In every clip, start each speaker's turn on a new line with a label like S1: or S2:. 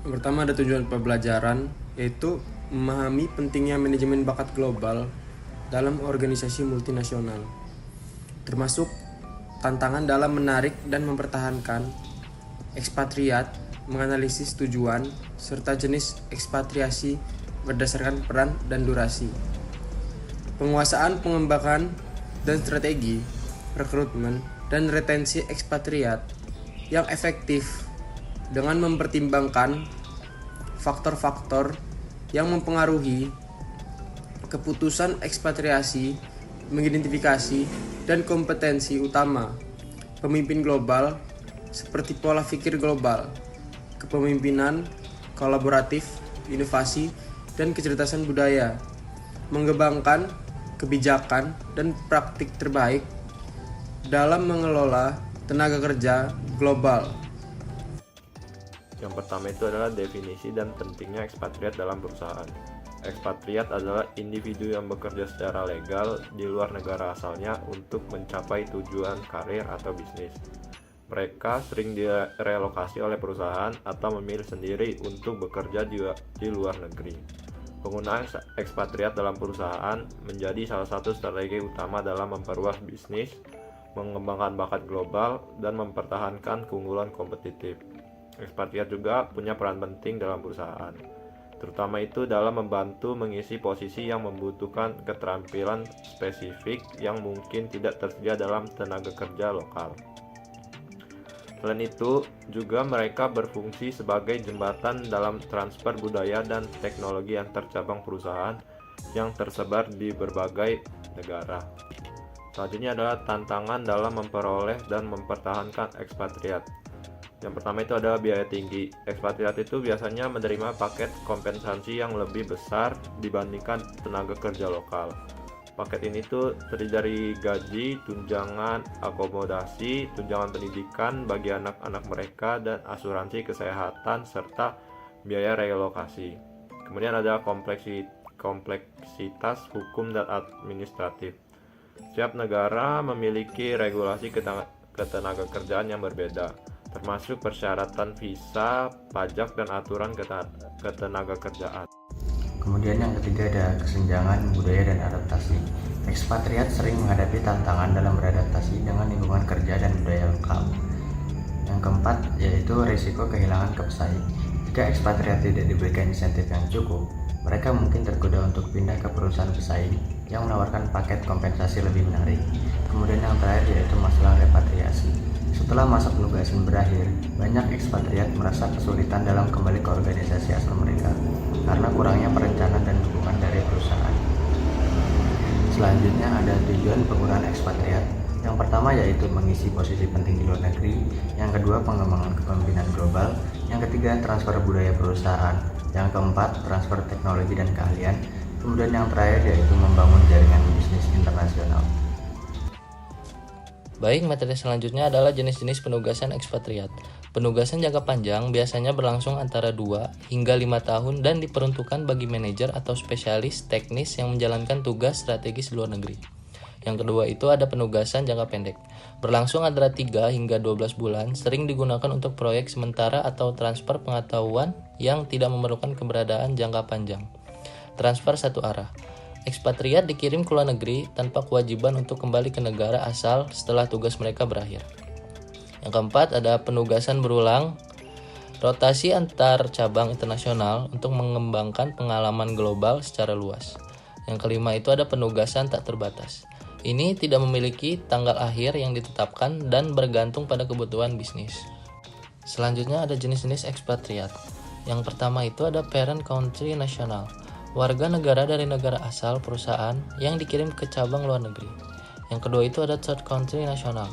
S1: Yang pertama ada tujuan pembelajaran, yaitu memahami pentingnya manajemen bakat global dalam organisasi multinasional, termasuk tantangan dalam menarik dan mempertahankan ekspatriat, menganalisis tujuan, serta jenis ekspatriasi berdasarkan peran dan durasi. Penguasaan pengembangan dan strategi, rekrutmen, dan retensi ekspatriat yang efektif dengan mempertimbangkan faktor-faktor yang mempengaruhi keputusan ekspatriasi, mengidentifikasi dan kompetensi utama pemimpin global seperti pola pikir global, kepemimpinan, kolaboratif, inovasi, dan kecerdasan budaya, mengembangkan kebijakan dan praktik terbaik dalam mengelola tenaga kerja global.
S2: Yang pertama itu adalah definisi dan pentingnya ekspatriat dalam perusahaan. Ekspatriat adalah individu yang bekerja secara legal di luar negara asalnya untuk mencapai tujuan karir atau bisnis. Mereka sering direlokasi oleh perusahaan atau memilih sendiri untuk bekerja di luar negeri. Penggunaan ekspatriat dalam perusahaan menjadi salah satu strategi utama dalam memperluas bisnis, mengembangkan bakat global, dan mempertahankan keunggulan kompetitif. Ekspatriat juga punya peran penting dalam perusahaan, terutama itu dalam membantu mengisi posisi yang membutuhkan keterampilan spesifik yang mungkin tidak tersedia dalam tenaga kerja lokal. Selain itu, juga mereka berfungsi sebagai jembatan dalam transfer budaya dan teknologi antar cabang perusahaan yang tersebar di berbagai negara. Selanjutnya adalah tantangan dalam memperoleh dan mempertahankan ekspatriat. Yang pertama itu adalah biaya tinggi. Ekspatriat itu biasanya menerima paket kompensasi yang lebih besar dibandingkan tenaga kerja lokal. Paket ini tuh terdiri dari gaji, tunjangan akomodasi, tunjangan pendidikan bagi anak-anak mereka, dan asuransi kesehatan serta biaya relokasi. Kemudian ada kompleksitas hukum dan administratif. Setiap negara memiliki regulasi ketenaga kerjaan yang berbeda, termasuk persyaratan visa, pajak, dan aturan ketenaga kerjaan.
S3: Kemudian yang ketiga ada kesenjangan budaya dan adaptasi. Ekspatriat sering menghadapi tantangan dalam beradaptasi dengan lingkungan kerja dan budaya lokal. Yang keempat yaitu risiko kehilangan pesaing. Jika ekspatriat tidak diberikan insentif yang cukup, mereka mungkin tergoda untuk pindah ke perusahaan pesaing yang menawarkan paket kompensasi lebih menarik. Kemudian yang terakhir yaitu masalah repatriasi. Setelah masa penugasan berakhir, banyak ekspatriat merasa kesulitan dalam kembali ke organisasi asal mereka karena kurangnya perencanaan dan dukungan dari perusahaan. Selanjutnya ada tujuan penggunaan ekspatriat. Yang pertama yaitu mengisi posisi penting di luar negeri, yang kedua pengembangan kepemimpinan global, yang ketiga transfer budaya perusahaan, yang keempat transfer teknologi dan keahlian, kemudian yang terakhir yaitu membangun jaringan bisnis internasional.
S4: Baik, materi selanjutnya adalah jenis-jenis penugasan ekspatriat. Penugasan jangka panjang biasanya berlangsung antara 2 hingga 5 tahun dan diperuntukkan bagi manajer atau spesialis teknis yang menjalankan tugas strategis di luar negeri. Yang kedua itu ada penugasan jangka pendek. Berlangsung antara 3 hingga 12 bulan, sering digunakan untuk proyek sementara atau transfer pengetahuan yang tidak memerlukan keberadaan jangka panjang. Transfer satu arah. Ekspatriat dikirim ke luar negeri tanpa kewajiban untuk kembali ke negara asal setelah tugas mereka berakhir. Yang keempat ada penugasan berulang, rotasi antar cabang internasional untuk mengembangkan pengalaman global secara luas. Yang kelima itu ada penugasan tak terbatas. Ini tidak memiliki tanggal akhir yang ditetapkan dan bergantung pada kebutuhan bisnis. Selanjutnya ada jenis-jenis ekspatriat. Yang pertama itu ada parent country nasional. Warga negara dari negara asal perusahaan yang dikirim ke cabang luar negeri. Yang kedua itu ada third country nasional.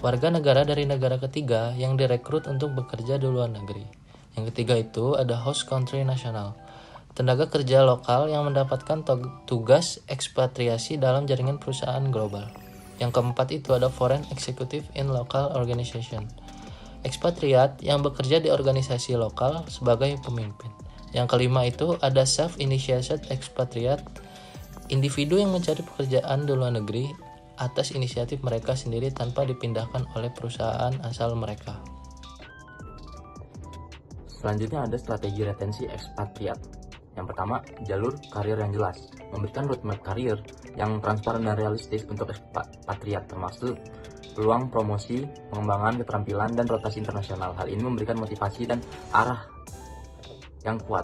S4: Warga negara dari negara ketiga yang direkrut untuk bekerja di luar negeri. Yang ketiga itu ada host country nasional. Tenaga kerja lokal yang mendapatkan tugas ekspatriasi dalam jaringan perusahaan global. Yang keempat itu ada foreign executive in local organization. Ekspatriat yang bekerja di organisasi lokal sebagai pemimpin. Yang kelima itu ada self-initiated expatriate, individu yang mencari pekerjaan di luar negeri atas inisiatif mereka sendiri tanpa dipindahkan oleh perusahaan asal mereka. Selanjutnya ada strategi retensi ekspatriat. Yang pertama, jalur karir yang jelas. Memberikan roadmap karir yang transparan dan realistis untuk ekspatriat, termasuk peluang promosi, pengembangan keterampilan, dan rotasi internasional. Hal ini memberikan motivasi dan arah yang kuat.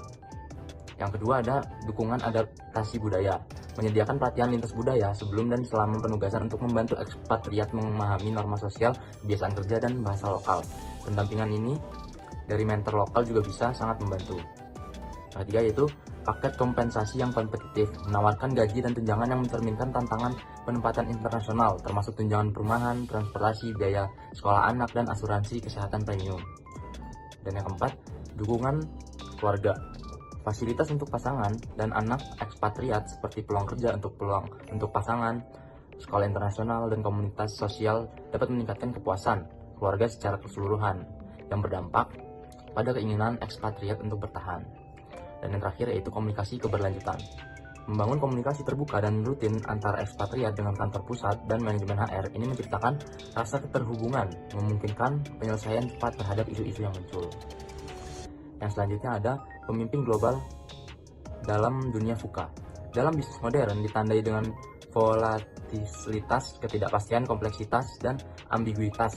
S4: Yang kedua ada dukungan adaptasi budaya. Menyediakan pelatihan lintas budaya sebelum dan selama penugasan untuk membantu ekspatriat memahami norma sosial, kebiasaan kerja, dan bahasa lokal. Pendampingan ini dari mentor lokal juga bisa sangat membantu. Yang ketiga yaitu paket kompensasi yang kompetitif, menawarkan gaji dan tunjangan yang mencerminkan tantangan penempatan internasional, termasuk tunjangan perumahan, transportasi, biaya sekolah anak, dan asuransi kesehatan premium. Dan yang keempat, dukungan keluarga. Fasilitas untuk pasangan dan anak ekspatriat seperti peluang kerja untuk pasangan, sekolah internasional, dan komunitas sosial dapat meningkatkan kepuasan keluarga secara keseluruhan yang berdampak pada keinginan ekspatriat untuk bertahan. Dan yang terakhir yaitu komunikasi keberlanjutan. Membangun komunikasi terbuka dan rutin antara ekspatriat dengan kantor pusat dan manajemen HR ini menciptakan rasa keterhubungan, memungkinkan penyelesaian cepat terhadap isu-isu yang muncul. Yang selanjutnya ada pemimpin global dalam dunia VUCA. Dalam bisnis modern ditandai dengan volatilitas, ketidakpastian, kompleksitas, dan ambiguitas.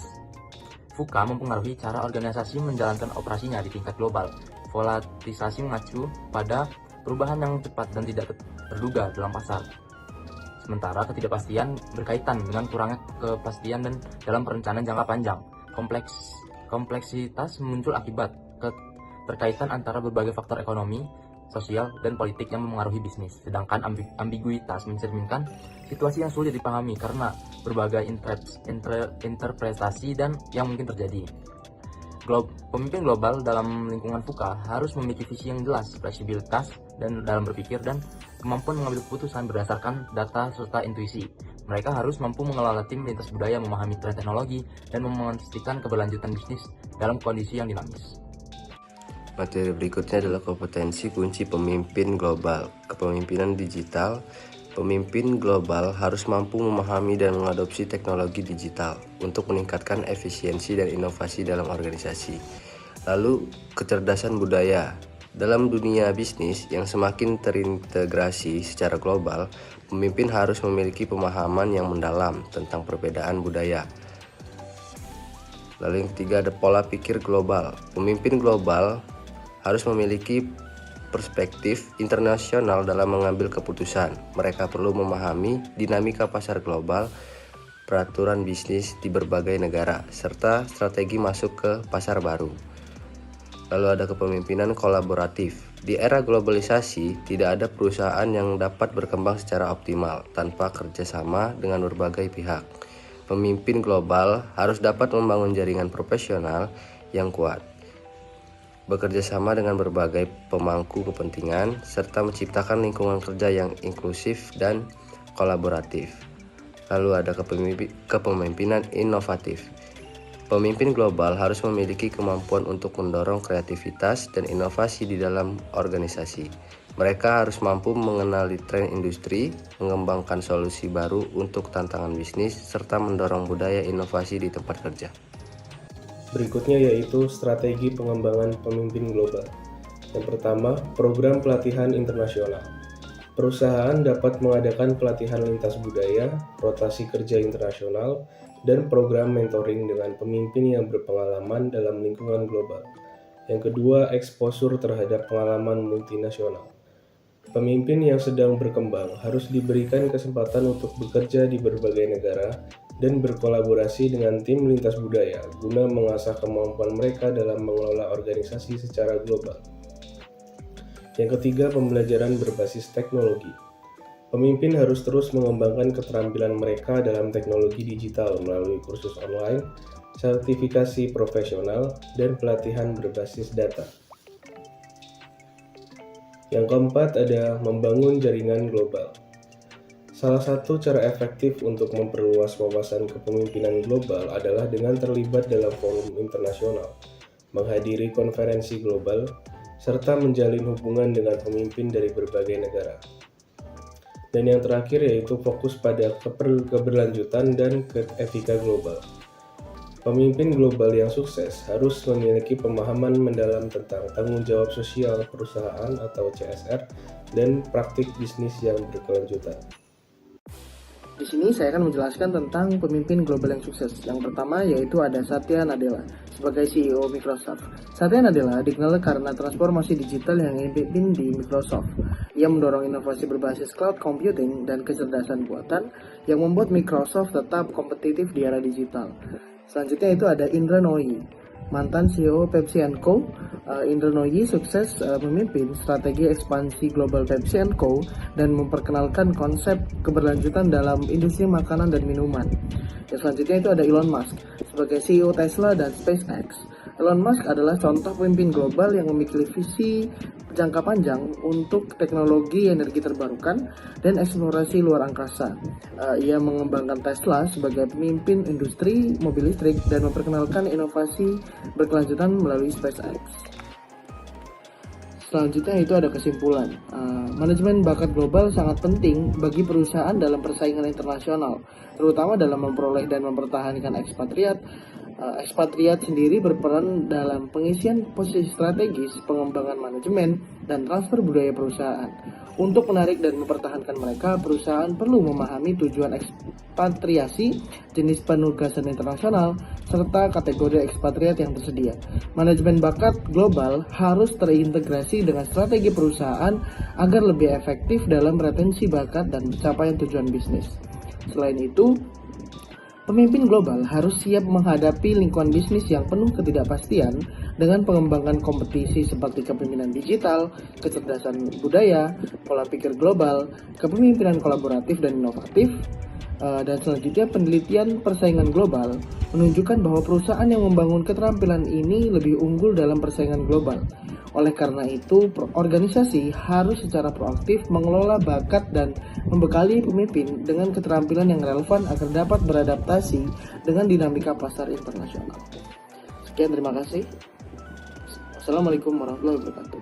S4: VUCA mempengaruhi cara organisasi menjalankan operasinya di tingkat global. Volatilisasi mengacu pada perubahan yang cepat dan tidak terduga dalam pasar. Sementara ketidakpastian berkaitan dengan kurangnya kepastian dan dalam perencanaan jangka panjang. Kompleksitas muncul akibat keterkaitan antara berbagai faktor ekonomi, sosial, dan politik yang memengaruhi bisnis. Sedangkan ambiguitas mencerminkan situasi yang sulit dipahami karena berbagai interpretasi dan yang mungkin terjadi. Pemimpin global dalam lingkungan VUCA harus memiliki visi yang jelas, fleksibilitas dan dalam berpikir, dan kemampuan mengambil keputusan berdasarkan data serta intuisi. Mereka harus mampu mengelola tim lintas budaya, memahami tren teknologi, dan memastikan keberlanjutan bisnis dalam kondisi yang dinamis.
S5: Materi berikutnya adalah kompetensi kunci pemimpin global. Kepemimpinan digital. Pemimpin global harus mampu memahami dan mengadopsi teknologi digital untuk meningkatkan efisiensi dan inovasi dalam organisasi. Lalu, kecerdasan budaya. Dalam dunia bisnis yang semakin terintegrasi secara global, pemimpin harus memiliki pemahaman yang mendalam tentang perbedaan budaya. Lalu yang ketiga ada pola pikir global. Pemimpin global harus memiliki perspektif internasional dalam mengambil keputusan. Mereka perlu memahami dinamika pasar global, peraturan bisnis di berbagai negara, serta strategi masuk ke pasar baru. Lalu ada kepemimpinan kolaboratif. Di era globalisasi, tidak ada perusahaan yang dapat berkembang secara optimal tanpa kerjasama dengan berbagai pihak. Pemimpin global harus dapat membangun jaringan profesional yang kuat, bekerja sama dengan berbagai pemangku kepentingan, serta menciptakan lingkungan kerja yang inklusif dan kolaboratif. Lalu ada kepemimpinan inovatif. Pemimpin global harus memiliki kemampuan untuk mendorong kreativitas dan inovasi di dalam organisasi. Mereka harus mampu mengenali tren industri, mengembangkan solusi baru untuk tantangan bisnis, serta mendorong budaya inovasi di tempat kerja.
S1: Berikutnya yaitu strategi pengembangan pemimpin global. Yang pertama, program pelatihan internasional. Perusahaan dapat mengadakan pelatihan lintas budaya, rotasi kerja internasional, dan program mentoring dengan pemimpin yang berpengalaman dalam lingkungan global. Yang kedua, eksposur terhadap pengalaman multinasional. Pemimpin yang sedang berkembang harus diberikan kesempatan untuk bekerja di berbagai negara dan berkolaborasi dengan tim lintas budaya guna mengasah kemampuan mereka dalam mengelola organisasi secara global. Yang ketiga, pembelajaran berbasis teknologi. Pemimpin harus terus mengembangkan keterampilan mereka dalam teknologi digital melalui kursus online, sertifikasi profesional, dan pelatihan berbasis data. Yang keempat ada membangun jaringan global. Salah satu cara efektif untuk memperluas wawasan kepemimpinan global adalah dengan terlibat dalam forum internasional, menghadiri konferensi global, serta menjalin hubungan dengan pemimpin dari berbagai negara. Dan yang terakhir yaitu fokus pada keberlanjutan dan etika global. Pemimpin global yang sukses harus memiliki pemahaman mendalam tentang tanggung jawab sosial perusahaan atau CSR dan praktik bisnis yang berkelanjutan.
S6: Di sini saya akan menjelaskan tentang pemimpin global yang sukses. Yang pertama yaitu ada Satya Nadella sebagai CEO Microsoft. Satya Nadella dikenal karena transformasi digital yang ia pimpin di Microsoft. Ia mendorong inovasi berbasis cloud computing dan kecerdasan buatan yang membuat Microsoft tetap kompetitif di era digital. Selanjutnya itu ada Indra Nooyi, mantan CEO Pepsi & Co. Indra Nooyi sukses memimpin strategi ekspansi global Pepsi & Co. dan memperkenalkan konsep keberlanjutan dalam industri makanan dan minuman. Dan selanjutnya itu ada Elon Musk sebagai CEO Tesla dan SpaceX. Elon Musk adalah contoh pemimpin global yang memiliki visi jangka panjang untuk teknologi energi terbarukan dan eksplorasi luar angkasa. Ia mengembangkan Tesla sebagai pemimpin industri mobil listrik dan memperkenalkan inovasi berkelanjutan melalui SpaceX. Selanjutnya itu ada kesimpulan. Manajemen bakat global sangat penting bagi perusahaan dalam persaingan internasional, terutama dalam memperoleh dan mempertahankan ekspatriat. Ekspatriat sendiri berperan dalam pengisian posisi strategis, pengembangan manajemen, dan transfer budaya perusahaan. Untuk menarik dan mempertahankan mereka, perusahaan perlu memahami tujuan ekspatriasi, jenis penugasan internasional, serta kategori ekspatriat yang tersedia. Manajemen bakat global harus terintegrasi dengan strategi perusahaan agar lebih efektif dalam retensi bakat dan pencapaian tujuan bisnis. Selain itu, pemimpin global harus siap menghadapi lingkungan bisnis yang penuh ketidakpastian dengan pengembangan kompetisi seperti kepemimpinan digital, kecerdasan budaya, pola pikir global, kepemimpinan kolaboratif dan inovatif. Dan selanjutnya penelitian persaingan global menunjukkan bahwa perusahaan yang membangun keterampilan ini lebih unggul dalam persaingan global. Oleh karena itu, organisasi harus secara proaktif mengelola bakat dan membekali pemimpin dengan keterampilan yang relevan agar dapat beradaptasi dengan dinamika pasar internasional. Sekian, terima kasih. Assalamualaikum warahmatullahi wabarakatuh.